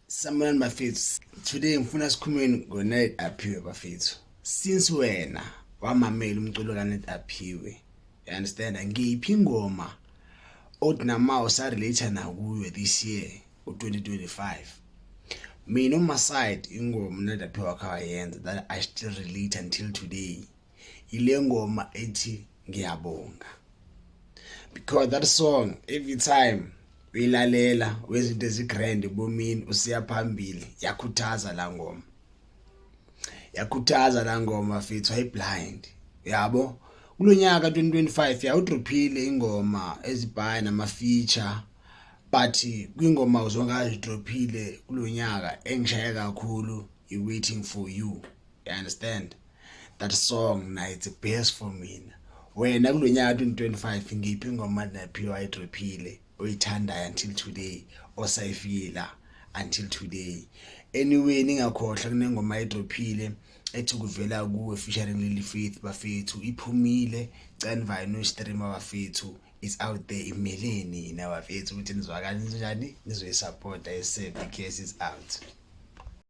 Sanibonani bafethu. Today ngifuna sikhulumeni ngoNed Aphiwe bafethu. Since wena wamamela umculo kaNed Aphiwe, you understand? Ngiyiphi ingoma othi nama usarelate nakuyo this year u2025? Mina uMaside ingoma uNed Aphiwe wakhe wayenza that I still relate until today. Ile ngoma ethi ngiyabonga. Because that song every time uyilalela wezinto ezigrand ebomini usiya phambili yakhuthaza la ngoma mfethu ayiblind yabo. Kulonyaka 2025 yawudrophile ingoma ezibhaya nama feature, but kwingoma zonke azidrophile kulonyaka engishaya kakhulu I waiting for you. You understand? That song na it's the best for me. Wena kulonyaka 2025 ngiphi ingoma naphiwa ayidrophile oyithandayo until today osayifila until today? Anyway ningakhohlwa kunengoma ayidrophile ethi kuvela kuwe featuring Lily Faith bafethu, iphumile canva no streamer bafethu, it's out there imeleni na bafethu ukuthi nizwakala njani nizoyisupport. I said the case is out.